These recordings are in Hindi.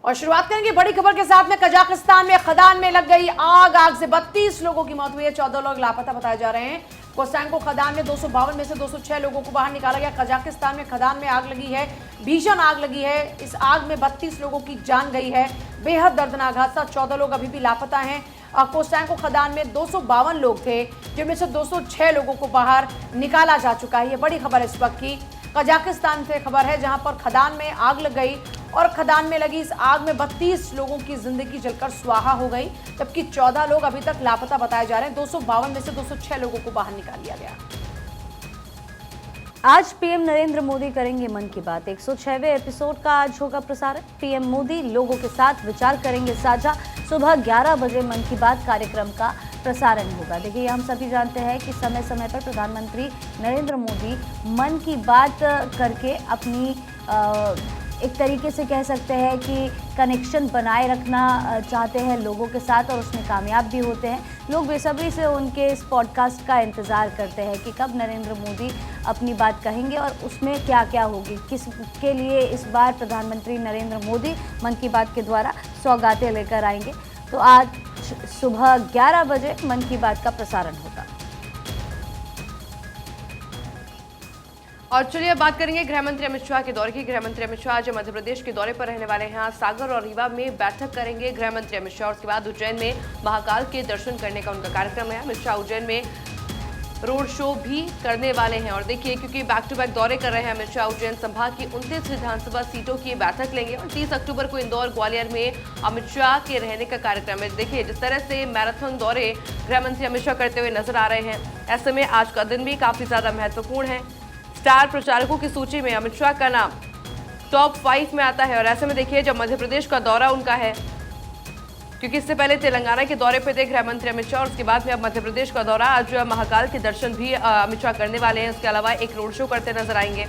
और शुरुआत करेंगे बड़ी खबर के साथ में। कजाकिस्तान में खदान में लग गई आग। आग से 32 लोगों की मौत हुई है, 14 लोग लापता बताए जा रहे हैं। कोस्टेंको खदान में 252 में से 206 लोगों को बाहर निकाला गया। कजाकिस्तान में खदान में आग लगी है, भीषण आग लगी है। इस आग में 32 लोगों की जान गई है। बेहद दर्दनाक हादसा, 14 लोग अभी भी लापता हैं। कोस्टेंको खदान में 252 लोग थे, जिनमें से 206 लोगों को बाहर निकाला जा चुका है। ये बड़ी खबर इस वक्त की कजाकिस्तान से खबर है, जहां पर खदान में आग लग गई और खदान में लगी इस आग में 32 लोगों की जिंदगी जलकर स्वाहा हो गई, जबकि 14 लोग अभी तक लापता बताए जा रहे हैं। 252 में से 206 लोगों को बाहर निकाल लिया गया। आज पीएम नरेंद्र मोदी करेंगे मन की बात। 106वें एपिसोड का आज होगा प्रसारण। पीएम मोदी लोगों के साथ विचार करेंगे साझा। सुबह 11 बजे मन की बात कार्यक्रम का प्रसारण होगा। देखिए, हम सभी जानते हैं कि समय समय पर प्रधानमंत्री नरेंद्र मोदी मन की बात करके अपनी एक तरीके से कह सकते हैं कि कनेक्शन बनाए रखना चाहते हैं लोगों के साथ, और उसमें कामयाब भी होते हैं। लोग बेसब्री से उनके इस पॉडकास्ट का इंतज़ार करते हैं कि कब नरेंद्र मोदी अपनी बात कहेंगे और उसमें क्या क्या होगी। किसके लिए इस बार प्रधानमंत्री नरेंद्र मोदी मन की बात के द्वारा सौगातें लेकर आएंगे। तो आज सुबह 11 बजे मन की बात का प्रसारण होगा। और चलिए अब बात करेंगे गृह मंत्री अमित शाह के दौरे की। गृह मंत्री अमित शाह आज मध्य प्रदेश के दौरे पर रहने वाले हैं। आज सागर और रीवा में बैठक करेंगे गृह मंत्री अमित शाह। उसके बाद उज्जैन में महाकाल के दर्शन करने का उनका कार्यक्रम है। अमित शाह उज्जैन में रोड शो भी करने वाले हैं। और देखिए, क्योंकि बैक टू बैक दौरे कर रहे हैं अमित शाह, उज्जैन संभाग की 29 विधानसभा सीटों की बैठक लेंगे और 30 अक्टूबर को इंदौर ग्वालियर में अमित शाह के रहने का कार्यक्रम है। देखिए, जिस तरह से मैराथन दौरे गृह मंत्री अमित शाह करते हुए नजर आ रहे हैं, ऐसे में आज का दिन भी काफी ज्यादा महत्वपूर्ण है। स्टार प्रचारकों की सूची में अमित शाह का नाम टॉप 5 में आता है। और ऐसे में देखिए, जब मध्य प्रदेश का दौरा उनका है, क्योंकि इससे पहले तेलंगाना के दौरे पे थे गृह मंत्री अमित शाह, और उसके बाद में अब मध्य प्रदेश का दौरा। आज महाकाल के दर्शन भी अमित शाह करने वाले हैं। उसके अलावा एक रोड शो करते नजर आएंगे।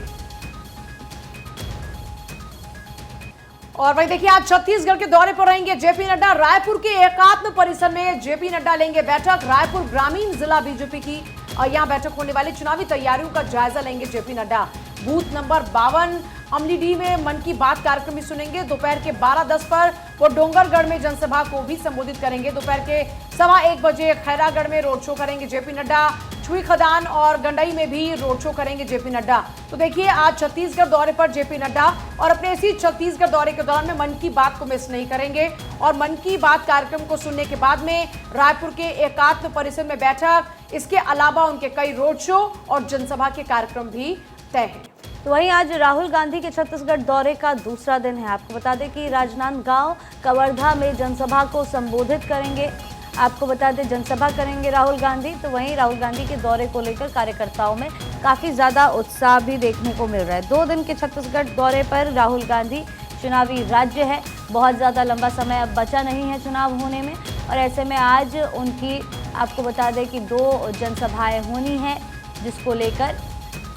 और वही देखिए, आज छत्तीसगढ़ के दौरे पर रहेंगे जेपी नड्डा। रायपुर के एकात्म परिसर में जेपी नड्डा लेंगे बैठक। रायपुर ग्रामीण जिला बीजेपी की यहां बैठक होने वाली। चुनावी तैयारियों का जायजा लेंगे JP Nadda. Booth number 52 Amlidih में मन की बात कार्यक्रम भी सुनेंगे। दोपहर के 12:10 पर वो डोंगरगढ़ में जनसभा को भी संबोधित करेंगे। दोपहर के 1:15 बजे खैरागढ़ में रोड शो करेंगे जेपी नड्डा। छुई खदान और गंडई में भी रोड शो करेंगे जेपी नड्डा। तो देखिए, आज छत्तीसगढ़ दौरे पर जेपी नड्डा, और अपने इसी छत्तीसगढ़ दौरे के दौरान में मन की बात को मिस नहीं करेंगे। और मन की बात कार्यक्रम को सुनने के बाद में रायपुर के एकात्म परिसर में बैठक, इसके अलावा उनके कई रोड शो और जनसभा के कार्यक्रम भी तय हैं। तो वहीं आज राहुल गांधी के छत्तीसगढ़ दौरे का दूसरा दिन है। आपको बता दें कि राजनांदगांव कवर्धा में जनसभा को संबोधित करेंगे। आपको बता दें, जनसभा करेंगे राहुल गांधी। तो वहीं राहुल गांधी के दौरे को लेकर कार्यकर्ताओं में काफ़ी ज़्यादा उत्साह भी देखने को मिल रहा है। 2 दिन के छत्तीसगढ़ दौरे पर राहुल गांधी। चुनावी राज्य है, बहुत ज़्यादा लंबा समय अब बचा नहीं है चुनाव होने में, और ऐसे में आज उनकी आपको बता दें कि 2 जनसभाएँ होनी हैं, जिसको लेकर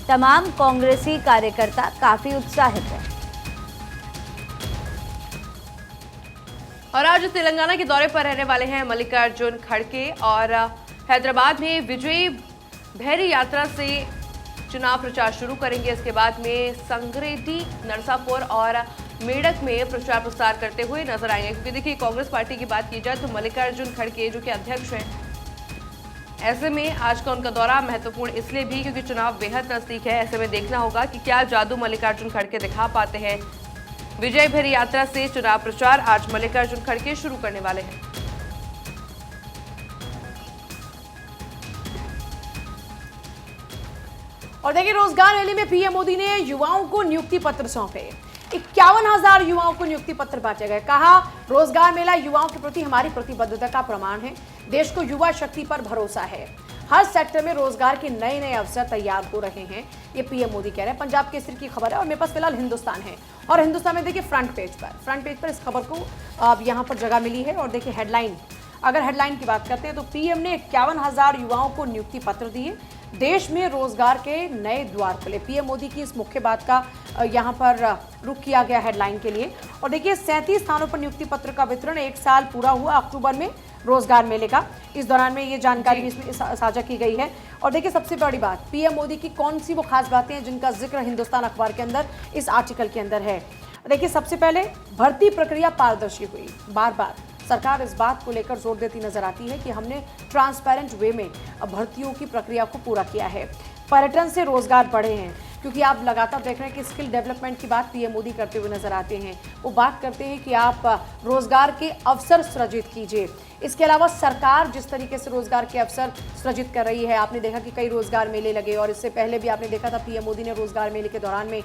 तमाम कांग्रेसी कार्यकर्ता काफ़ी उत्साहित हैं। और आज तेलंगाना के दौरे पर रहने वाले हैं मल्लिकार्जुन खड़गे, और हैदराबाद में विजयी भैरी यात्रा से चुनाव प्रचार शुरू करेंगे। इसके बाद में संगरेड्डी, नरसापुर और मेडक में प्रचार प्रसार करते हुए नजर आएंगे। क्योंकि देखिए, कांग्रेस पार्टी की बात की जाए तो मल्लिकार्जुन खड़गे जो कि अध्यक्ष हैं, ऐसे में आज का उनका दौरा महत्वपूर्ण इसलिए भी क्योंकि चुनाव बेहद नजदीक है। ऐसे में देखना होगा कि क्या जादू मल्लिकार्जुन खड़गे दिखा पाते हैं। विजय भैरी यात्रा से चुनाव प्रचार आज मल्लिकार्जुन खड़गे शुरू करने वाले हैं। और देखिए, रोजगार रैली में पीएम मोदी ने युवाओं को नियुक्ति पत्र सौंपे। 51,000 युवाओं को नियुक्ति पत्र बांटे गए। कहा, रोजगार मेला युवाओं के प्रति हमारी प्रतिबद्धता का प्रमाण है। देश को युवा शक्ति पर भरोसा है। हर सेक्टर में रोजगार के नए नए अवसर तैयार हो रहे हैं, ये पीएम मोदी कह रहे हैं। पंजाब केसरी की खबर है और मेरे पास फिलहाल हिंदुस्तान है, और हिंदुस्तान में देखिए फ्रंट पेज पर इस खबर को अब यहाँ पर जगह मिली है। और देखिए हेडलाइन, अगर हेडलाइन की बात करते हैं तो पीएम ने 51,000 युवाओं को नियुक्ति पत्र दिए। देश में रोजगार के नए द्वार खुले। पीएम मोदी की इस मुख्य बात का यहाँ पर रुख किया गया हेडलाइन के लिए। और देखिए, 37 स्थानों पर नियुक्ति पत्र का वितरण 1 साल पूरा हुआ अक्टूबर में रोजगार मेले का। इस दौरान में ये जानकारी भी इसमें साझा की गई है। और देखिए, सबसे बड़ी बात, पीएम मोदी की कौन सी वो खास बातें हैं जिनका जिक्र हिंदुस्तान अखबार के अंदर इस आर्टिकल के अंदर है। देखिए, सबसे पहले भर्ती प्रक्रिया पारदर्शी हुई। बार बार सरकार इस बात को लेकर जोर देती नजर आती है कि हमने ट्रांसपेरेंट वे में भर्तियों की प्रक्रिया को पूरा किया है। पर्यटन से रोजगार बढ़े हैं, क्योंकि आप लगातार देख रहे हैं कि स्किल डेवलपमेंट की बात पीएम मोदी करते हुए नजर आते हैं। वो बात करते हैं कि आप रोजगार के अवसर सृजित कीजिए। इसके अलावा सरकार जिस तरीके से रोजगार के अवसर सृजित कर रही है, आपने देखा कि कई रोजगार मेले लगे, और इससे पहले भी आपने देखा था पीएम मोदी ने रोजगार मेले के दौरान में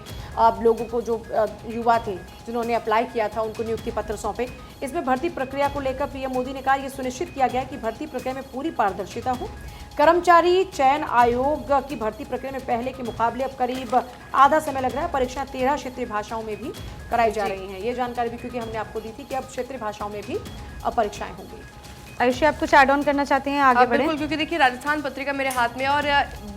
लोगों को, जो युवा थे जिन्होंने अप्लाई किया था, उनको नियुक्ति पत्र सौंपे। इसमें भर्ती प्रक्रिया को लेकर पीएम मोदी ने कहा, यह सुनिश्चित किया गया कि भर्ती प्रक्रिया में पूरी पारदर्शिता हो। कर्मचारी चयन आयोग की भर्ती प्रक्रिया में पहले के मुकाबले अब करीब आधा समय लग रहा है। परीक्षा 13 क्षेत्रीय भाषाओं में भी कराई जा रही हैं। ये जानकारी भी क्योंकि हमने आपको दी थी कि अब क्षेत्रीय भाषाओं में भी परीक्षाएं होंगी। आयुषी, आप कुछ ऐड ऑन करना चाहते हैं? आगे बढ़े। बिल्कुल, क्योंकि देखिए राजस्थान पत्रिका मेरे हाथ में, और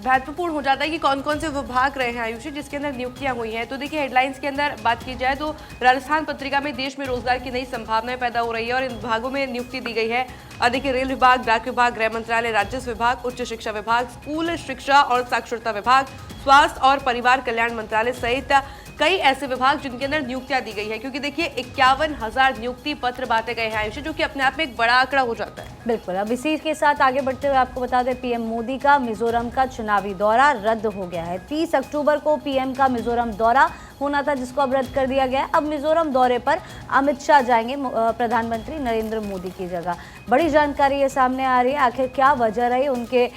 महत्वपूर्ण हो जाता है कि कौन कौन से विभाग रहे हैं आयुषी जिसके अंदर नियुक्तियां हुई हैं। तो देखिए हेडलाइंस के अंदर बात की जाए तो राजस्थान पत्रिका में देश में रोजगार की नई संभावनाएं पैदा हो रही है और इन विभागों में नियुक्ति दी गई है। देखिए रेल विभाग, डाक विभाग, गृह मंत्रालय, राजस्व विभाग, उच्च शिक्षा विभाग, स्कूल शिक्षा और साक्षरता विभाग, स्वास्थ्य और परिवार कल्याण मंत्रालय सहित कई ऐसे विभाग जिनके अंदर नियुक्तियां दी गई है। क्योंकि देखिए 51,000 नियुक्ति पत्र बांटे गए हैं आयुषी, जो कि अपने आप में एक बड़ा आंकड़ा हो जाता है। बिल्कुल। अब इसी के साथ आगे बढ़ते हुए आपको बता दें, पीएम मोदी का मिजोरम का चुनावी दौरा रद्द हो गया है। 30 अक्टूबर को पीएम का मिजोरम दौरा होना था, जिसको अब रद्द कर दिया गया है। अब मिजोरम दौरे पर अमित शाह जाएंगे प्रधानमंत्री नरेंद्र मोदी की जगह। बड़ी जानकारी ये सामने आ रही है। आखिर क्या वजह रही उनके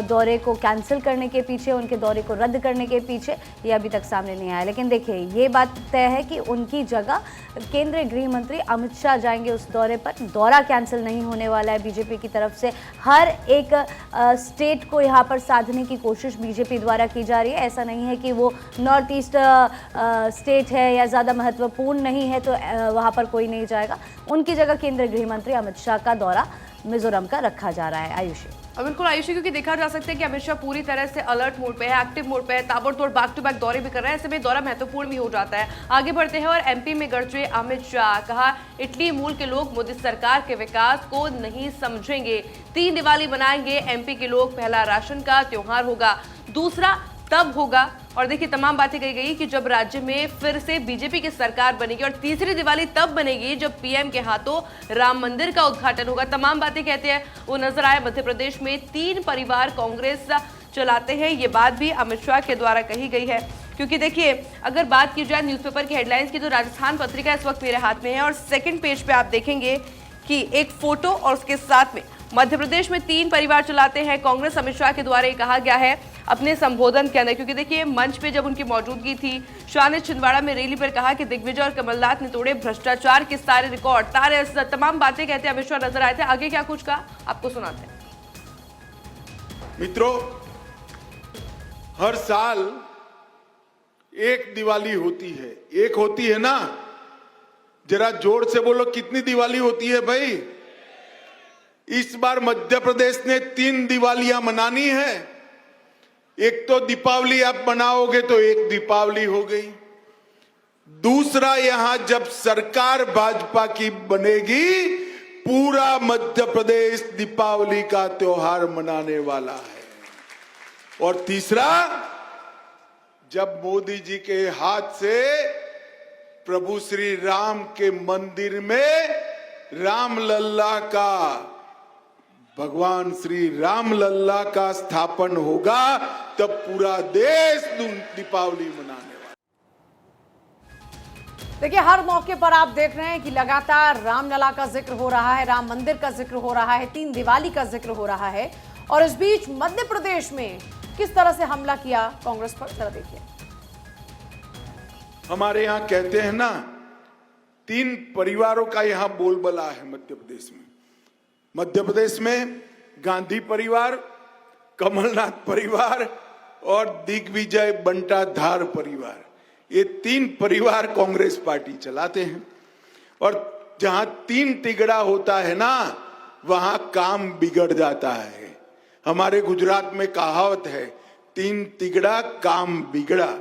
दौरे को कैंसिल करने के पीछे, उनके दौरे को रद्द करने के पीछे, ये अभी तक सामने नहीं आया। लेकिन देखिए, ये बात तय है कि उनकी जगह केंद्रीय गृह मंत्री अमित शाह जाएंगे उस दौरे पर। दौरा कैंसिल नहीं होने वाला है। बीजेपी की तरफ से हर एक स्टेट को यहाँ पर साधने की कोशिश बीजेपी द्वारा की जा रही है। ऐसा नहीं है कि वो नॉर्थ ईस्ट स्टेट है या ज़्यादा महत्वपूर्ण नहीं है तो वहाँ पर कोई नहीं जाएगा। उनकी जगह केंद्रीय गृह मंत्री अमित शाह का दौरा मिजोरम का रखा जा रहा है। आयुषी, बिल्कुल आयुषी, क्योंकि देखा जा सकता है कि अमित शाह पूरी तरह से अलर्ट मोड पे है, एक्टिव मोड पे है, ताबड़तोड़ बैक टू बैक दौरे भी कर रहे हैं। ऐसे में दौरा महत्वपूर्ण भी हो जाता है। आगे बढ़ते हैं और एमपी में गरजे अमित शाह। कहा, इटली मूल के लोग मोदी सरकार के विकास को नहीं समझेंगे। 3 दिवाली मनाएंगे एमपी के लोग। पहला राशन का त्योहार होगा, दूसरा तब होगा। और देखिए तमाम बातें कही गई कि जब राज्य में फिर से बीजेपी की सरकार बनेगी, और तीसरी दिवाली तब बनेगी जब पीएम के हाथों राम मंदिर का उद्घाटन होगा। तमाम बातें कहते हैं वो नजर आए। मध्य प्रदेश में 3 परिवार कांग्रेस चलाते हैं, ये बात भी अमित शाह के द्वारा कही गई है। क्योंकि देखिए अगर बात की जाए न्यूज़पेपर की हेडलाइंस की, तो राजस्थान पत्रिका इस वक्त मेरे हाथ में है और सेकंड पेज पे आप देखेंगे कि एक फोटो और उसके साथ में मध्य प्रदेश में 3 परिवार चलाते हैं कांग्रेस। अमित शाह के द्वारा ये कहा गया है अपने संबोधन के अंदर। क्योंकि देखिए मंच पे जब उनकी मौजूदगी थी, शाह ने छिंदवाड़ा में रैली पर कहा कि दिग्विजय और कमलनाथ ने तोड़े भ्रष्टाचार के सारे रिकॉर्ड। तमाम बातें कहते अमित शाह नजर आए थे। आगे क्या कुछ कहा आपको सुनाते हैं। मित्रों, हर साल एक दिवाली होती है। एक होती है ना? जरा जोर से बोलो, कितनी दिवाली होती है भाई? इस बार मध्य प्रदेश ने 3 दिवालियां मनानी है। एक तो दीपावली आप मनाओगे तो एक दीपावली हो गई। दूसरा, यहां जब सरकार भाजपा की बनेगी, पूरा मध्य प्रदेश दीपावली का त्योहार मनाने वाला है। और तीसरा, जब मोदी जी के हाथ से प्रभु श्री राम के मंदिर में राम लल्ला का, भगवान श्री राम लल्ला का स्थापन होगा, तब पूरा देश दीपावली मनाने वाला। देखिए हर मौके पर आप देख रहे हैं कि लगातार रामलला का जिक्र हो रहा है, राम मंदिर का जिक्र हो रहा है, 3 दिवाली का जिक्र हो रहा है। और इस बीच मध्य प्रदेश में किस तरह से हमला किया कांग्रेस पर, जरा देखिए। हमारे यहां कहते हैं ना, 3 परिवारों का यहां बोलबाला है मध्य प्रदेश में। मध्य प्रदेश में गांधी परिवार, कमलनाथ परिवार और दिग्विजय बंटाधार परिवार, ये 3 परिवार कांग्रेस पार्टी चलाते हैं। और जहां 3 तिगड़ा होता है ना, वहां काम बिगड़ जाता है। हमारे गुजरात में कहावत है, 3 तिगड़ा काम बिगड़ा।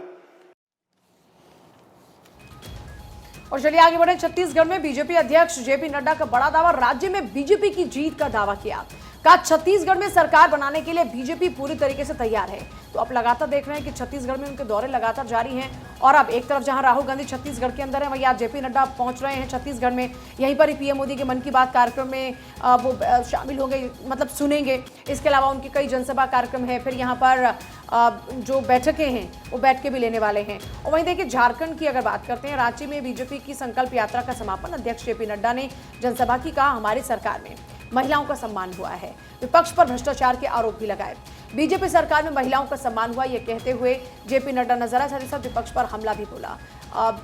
और चलिए आगे बढ़े। छत्तीसगढ़ में बीजेपी अध्यक्ष जेपी नड्डा का बड़ा दावा, राज्य में बीजेपी की जीत का दावा किया। कहा छत्तीसगढ़ में सरकार बनाने के लिए बीजेपी पूरी तरीके से तैयार है। तो अब लगातार देख रहे हैं कि छत्तीसगढ़ में उनके दौरे लगातार जारी हैं और अब एक तरफ जहां राहुल गांधी छत्तीसगढ़ के अंदर है, वहीं आज जेपी नड्डा पहुंच रहे हैं छत्तीसगढ़ में। यहीं पर ही पीएम मोदी के मन की बात कार्यक्रम में वो शामिल होंगे, मतलब सुनेंगे। इसके अलावा उनकी कई जनसभा कार्यक्रम है, फिर यहाँ पर जो बैठकें हैं वो बैठ के भी लेने वाले हैं। और वहीं देखिए झारखंड की अगर बात करते हैं, रांची में बीजेपी की संकल्प यात्रा का समापन अध्यक्ष जेपी नड्डा ने जनसभा की कहा हमारी सरकार में महिलाओं का सम्मान हुआ है, विपक्ष पर भ्रष्टाचार के आरोप भी लगाए। बीजेपी सरकार में महिलाओं का सम्मान हुआ, ये कहते हुए जेपी नड्डा नजर आए, साथ ही साथ विपक्ष पर हमला भी बोला।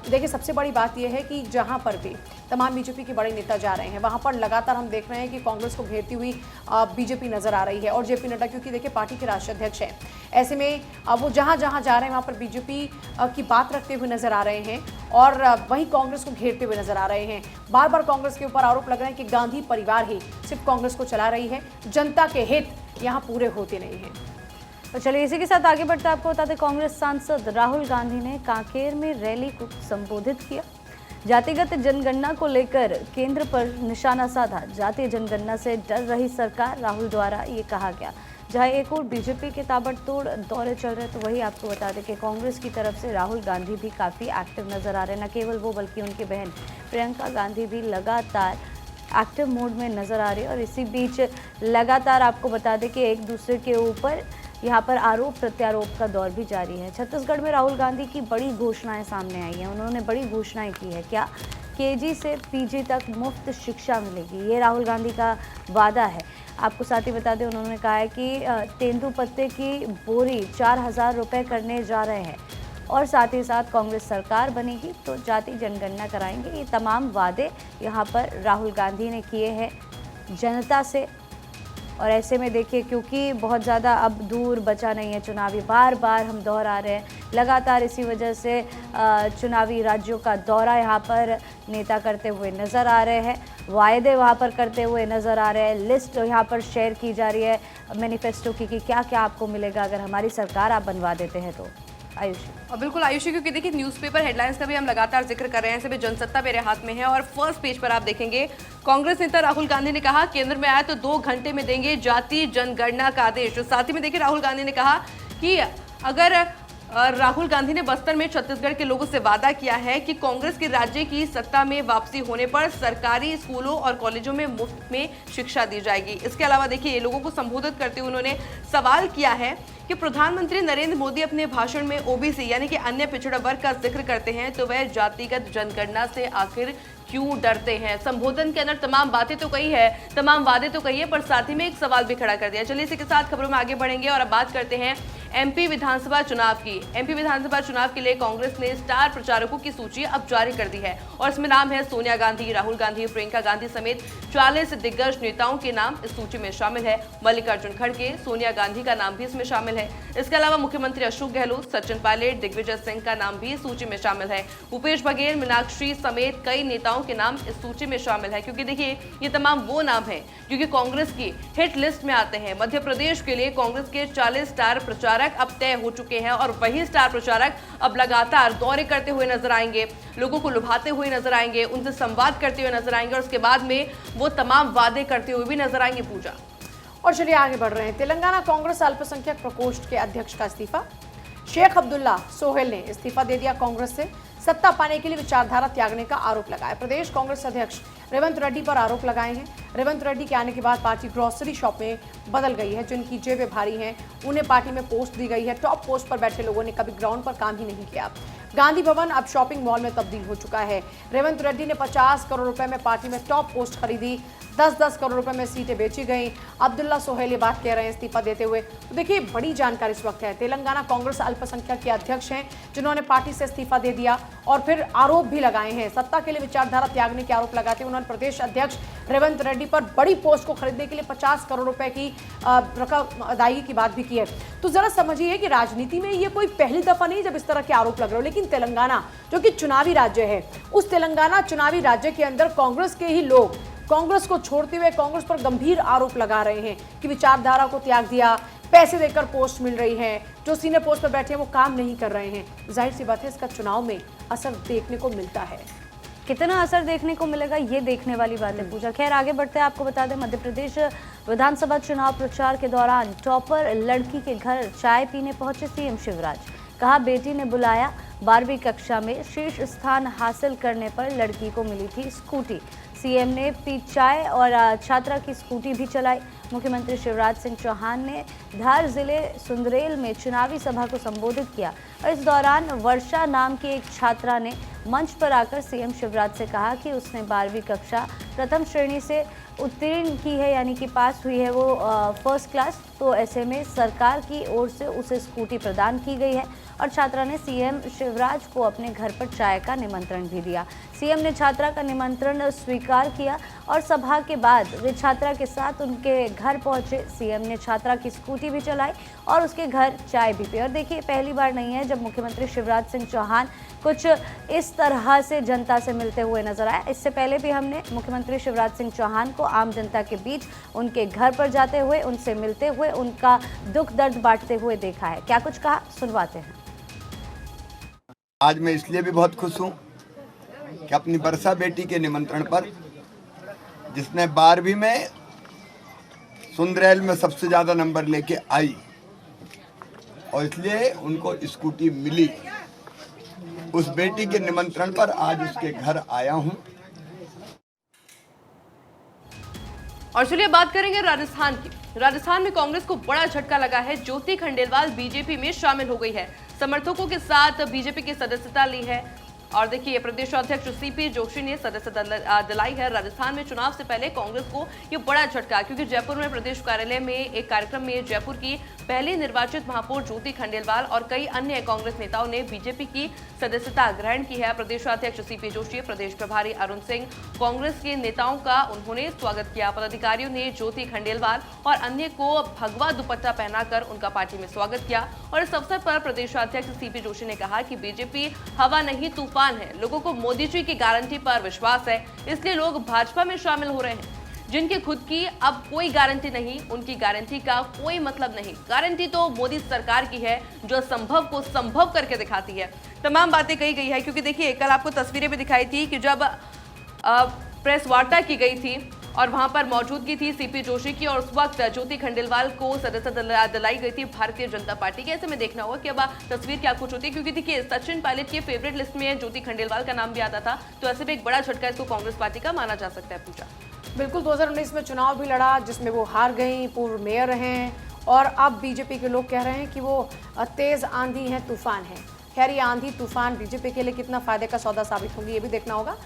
देखिए सबसे बड़ी बात यह है कि जहां पर भी तमाम बीजेपी के बड़े नेता जा रहे हैं वहां पर लगातार हम देख रहे हैं कि कांग्रेस को घेरती हुई बीजेपी नजर आ रही है। और जेपी नड्डा क्योंकि देखिए पार्टी के राष्ट्रीय अध्यक्ष हैं, ऐसे में वो जहां जहां जा रहे हैं वहां पर बीजेपी की बात रखते हुए नजर आ रहे हैं और वहीं कांग्रेस को घेरते हुए नजर आ रहे हैं। बार बार कांग्रेस के ऊपर आरोप लग रहे हैं कि गांधी परिवार ही सिर्फ कांग्रेस को चला रही है, जनता के हित यहाँ पूरे होते नहीं हैं। तो चलिए इसी के साथ आगे बढ़ते आपको बता दें, कांग्रेस सांसद राहुल गांधी ने कांकेर में रैली को संबोधित किया। जातिगत जनगणना को लेकर केंद्र पर निशाना साधा। जातीय जनगणना से डर रही सरकार, राहुल द्वारा ये कहा गया। जहां एक और बीजेपी के ताबड़तोड़ दौरे चल रहे, तो वही आपको बता दें कि कांग्रेस की तरफ से राहुल गांधी भी काफ़ी एक्टिव नजर आ रहे हैं। न केवल वो बल्कि उनकी बहन प्रियंका गांधी भी लगातार एक्टिव मोड में नजर आ रही है। और इसी बीच लगातार आपको बता दें कि एक दूसरे के ऊपर यहाँ पर आरोप प्रत्यारोप का दौर भी जारी है। छत्तीसगढ़ में राहुल गांधी की बड़ी घोषणाएं सामने आई हैं। उन्होंने बड़ी घोषणाएं की है। क्या? केजी से पीजी तक मुफ्त शिक्षा मिलेगी, ये राहुल गांधी का वादा है। आपको साथ ही बता दें, उन्होंने कहा है कि तेंदुपत्ते की बोरी 4,000 रुपये करने जा रहे हैं और साथ ही साथ कांग्रेस सरकार बनेगी तो जाति जनगणना कराएंगे। ये तमाम वादे यहाँ पर राहुल गांधी ने किए हैं जनता से। और ऐसे में देखिए, क्योंकि बहुत ज़्यादा अब दूर बचा नहीं है चुनावी, बार बार हम दोहरा रहे हैं, लगातार इसी वजह से चुनावी राज्यों का दौरा यहाँ पर नेता करते हुए नज़र आ रहे हैं, वायदे वहाँ पर करते हुए नज़र आ रहे हैं। लिस्ट यहाँ पर शेयर की जा रही है मैनिफेस्टो की कि क्या क्या आपको मिलेगा अगर हमारी सरकार आप बनवा देते हैं तो। आयुषी। और बिल्कुल आयुषी, क्योंकि देखिए न्यूज़पेपर हेडलाइंस का भी हम लगातार जिक्र कर रहे हैं, सभी जनसत्ता मेरे हाथ में है और फर्स्ट पेज पर आप देखेंगे कांग्रेस नेता राहुल गांधी ने कहा केंद्र में आया तो 2 घंटे में देंगे जाति जनगणना का आदेश। साथ ही में देखिए राहुल गांधी ने कहा कि अगर राहुल गांधी ने बस्तर में छत्तीसगढ़ के लोगों से वादा किया है कि कांग्रेस के राज्य की सत्ता में वापसी होने पर सरकारी स्कूलों और कॉलेजों में मुफ्त में शिक्षा दी जाएगी। इसके अलावा देखिए ये लोगों को संबोधित करते हुए उन्होंने सवाल किया है कि प्रधानमंत्री नरेंद्र मोदी अपने भाषण में ओबीसी यानी कि अन्य पिछड़ा वर्ग का जिक्र करते हैं तो वह जातिगत जनगणना से आखिर क्यों डरते हैं। संबोधन के अंदर तमाम बातें तो कही है, तमाम वादे तो कही है, पर साथ ही में एक सवाल भी खड़ा कर दिया। चलिए इसी के साथ खबरों में आगे बढ़ेंगे और अब बात करते हैं एमपी विधानसभा चुनाव की। एमपी विधानसभा चुनाव के लिए कांग्रेस ने स्टार प्रचारकों की सूची अब जारी कर दी है और इसमें नाम है सोनिया गांधी, राहुल गांधी, प्रियंका गांधी समेत 40 दिग्गज नेताओं के नाम इस सूची में शामिल है। मल्लिकार्जुन खड़गे, सोनिया गांधी का नाम भी इसमें शामिल है। इसके अलावा मुख्यमंत्री अशोक गहलोत, सचिन पायलट, दिग्विजय सिंह का नाम भी इस सूची में शामिल है। भूपेश बघेल, मीनाक्षी समेत कई नेताओं के नाम इस सूची में शामिल है, क्योंकि देखिए ये तमाम वो नाम हैं जो कि कांग्रेस की हिट लिस्ट में आते हैं। मध्य प्रदेश के लिए कांग्रेस के 40 स्टार प्रचारक अब तय हो चुके हैं और वही स्टार प्रचारक अब लगातार दौरे करते हुए नजर आएंगे, लोगों को लुभाते हुए नजर आएंगे, उनसे संवाद करते हुए नजर आएंगे और उसके बाद में वो तमाम वादे करते हुए भी नजर आएंगे। पूजा। और चलिए आगे बढ़ रहे हैं। तेलंगाना कांग्रेस अल्पसंख्यक प्रकोष्ठ के अध्यक्ष का इस्तीफा। शेख अब्दुल्ला सोहेल ने इस्तीफा दे दिया। कांग्रेस से सत्ता पाने के लिए विचारधारा त्यागने का आरोप लगाया। प्रदेश कांग्रेस अध्यक्ष रेवंत रेड्डी पर आरोप लगाए हैं। रेवंत रेड्डी के आने के बाद पार्टी ग्रोसरी शॉप में बदल गई है। जिनकी जेबें भारी हैं उन्हें पार्टी में पोस्ट दी गई है। टॉप पोस्ट पर बैठे लोगों ने कभी ग्राउंड पर काम ही नहीं किया। गांधी भवन अब शॉपिंग मॉल में तब्दील हो चुका है। रेवंत रेड्डी ने 50 करोड़ रुपए में पार्टी में टॉप पोस्ट खरीदी, 10-10 करोड़ रुपए में सीटें बेची गई। अब्दुल्ला सोहेल ये बात कह रहे हैं इस्तीफा देते हुए। तो देखिए बड़ी जानकारी इस वक्त है। तेलंगाना कांग्रेस अल्पसंख्यक के अध्यक्ष हैं जिन्होंने पार्टी से इस्तीफा दे दिया और फिर आरोप भी लगाए हैं। सत्ता के लिए विचारधारा त्यागने के आरोप लगाते उन्होंने प्रदेश अध्यक्ष रेवंत रेड्डी पर बड़ी पोस्ट को खरीदने के लिए 50 करोड़ रुपए की रकम अदायगी की बात भी की है। तो जरा समझिए कि राजनीति में ये कोई पहली दफा नहीं जब इस तरह के आरोप लग रहे हो, लेकिन तेलंगाना जो कि चुनावी राज्य है, उस तेलंगाना चुनावी राज्य के अंदर कांग्रेस के ही लोग कांग्रेस को छोड़ते हुए कांग्रेस पर गंभीर आरोप लगा रहे हैं कि विचारधारा को त्याग दिया, पैसे देकर पोस्ट मिल रही है, जो सीनियर पोस्ट पर बैठे हैं वो काम नहीं कर रहे हैं। जाहिर सी बात है इसका चुनाव में असर देखने को मिलता है। कितना असर देखने को मिलेगा ये देखने वाली बात है पूजा। खैर आगे बढ़ते हैं, आपको बता दें मध्य प्रदेश विधानसभा चुनाव प्रचार के दौरान टॉपर लड़की के घर चाय पीने पहुंचे सीएम शिवराज। कहा बेटी ने बुलाया, 12वीं कक्षा में शीर्ष स्थान हासिल करने पर लड़की को मिली थी स्कूटी। सीएम ने पी चाय और छात्रा की स्कूटी भी चलाई। मुख्यमंत्री शिवराज सिंह चौहान ने धार जिले सुंदरेल में चुनावी सभा को संबोधित किया और इस दौरान वर्षा नाम की एक छात्रा ने मंच पर आकर सीएम शिवराज से कहा कि उसने 12वीं कक्षा प्रथम श्रेणी से उत्तीर्ण की है, यानी कि पास हुई है वो फर्स्ट क्लास। तो ऐसे में सरकार की ओर से उसे स्कूटी प्रदान की गई है और छात्रा ने सीएम शिवराज को अपने घर पर चाय का निमंत्रण भी दिया। सीएम ने छात्रा का निमंत्रण स्वीकार किया और सभा के बाद वे छात्रा के साथ उनके घर पहुंचे। सीएम ने छात्रा की स्कूटी भी चलाई और उसके घर चाय भी पी। और देखिए पहली बार नहीं है जब मुख्यमंत्री शिवराज सिंह चौहान कुछ इस तरह से जनता से मिलते हुए नजर आए। इससे पहले भी हमने मुख्यमंत्री शिवराज सिंह चौहान को आम जनता के बीच उनके घर पर जाते हुए, उनसे मिलते हुए, उनका दुख दर्द बांटते हुए देखा है। क्या कुछ कहा, सुनवाते हैं। आज मैं इसलिए भी बहुत खुश हूँ कि अपनी वर्षा बेटी के निमंत्रण पर, जिसने 12वीं में सुंदरेल में सबसे ज़्यादा नंबर लेके आई और इसलिए उनको स्कूटी मिली, उस बेटी के निमंत्रण पर आज उसके घर आया हूँ। और चलिए बात करेंगे राजस्थान की। राजस्थान में कांग्रेस को बड़ा झटका लगा है। ज्योति खंडेलवाल बीजेपी में शामिल हो गई है, समर्थकों के साथ बीजेपी की सदस्यता ली है। और देखिए प्रदेश अध्यक्ष सीपी जोशी ने सदस्यता दिलाई है। राजस्थान में चुनाव से पहले कांग्रेस को ये बड़ा झटका, क्योंकि जयपुर में प्रदेश कार्यालय में एक कार्यक्रम में जयपुर की पहली निर्वाचित महापौर ज्योति खंडेलवाल और कई अन्य कांग्रेस नेताओं ने बीजेपी की सदस्यता ग्रहण की है। प्रदेश अध्यक्ष सीपी जोशी, प्रदेश प्रभारी अरुण सिंह, कांग्रेस के नेताओं का उन्होंने स्वागत किया। पदाधिकारियों ने ज्योति खंडेलवाल और अन्य को भगवा दुपट्टा पहनाकर उनका पार्टी में स्वागत किया। और इस अवसर पर प्रदेश अध्यक्ष सीपी जोशी ने कहा कि बीजेपी हवा नहीं तूफान है, लोगों को मोदी जी की गारंटी पर विश्वास है, इसलिए लोग भाजपा में शामिल हो रहे हैं। जिनकी खुद की अब कोई गारंटी नहीं, उनकी गारंटी का कोई मतलब नहीं। गारंटी तो मोदी सरकार की है, जो असंभव को संभव करके दिखाती है। तमाम बातें कही गई है, क्योंकि देखिए कल आपको तस्वीरें भी दिखाई थी कि जब प्रेस वार्ता की गई थी और वहां पर मौजूदगी थी सीपी जोशी की, और उस वक्त ज्योति खंडेलवाल को सदस्यता दिलाई गई थी भारतीय जनता पार्टी की। ऐसे में देखना होगा कि अब तस्वीर क्या कुछ होती है, क्योंकि देखिए सचिन पायलट की फेवरेट लिस्ट में ज्योति खंडेलवाल का नाम भी आता था। तो ऐसे में एक बड़ा झटका इसको कांग्रेस पार्टी का माना जा सकता है। पूजा बिल्कुल 2019 में चुनाव भी लड़ा जिसमें वो हार गई, पूर्व मेयर हैं, और अब बीजेपी के लोग कह रहे हैं कि वो तेज आंधी है, तूफान है। खैर ये आंधी तूफान बीजेपी के लिए कितना फायदे का सौदा साबित होंगी ये भी देखना होगा।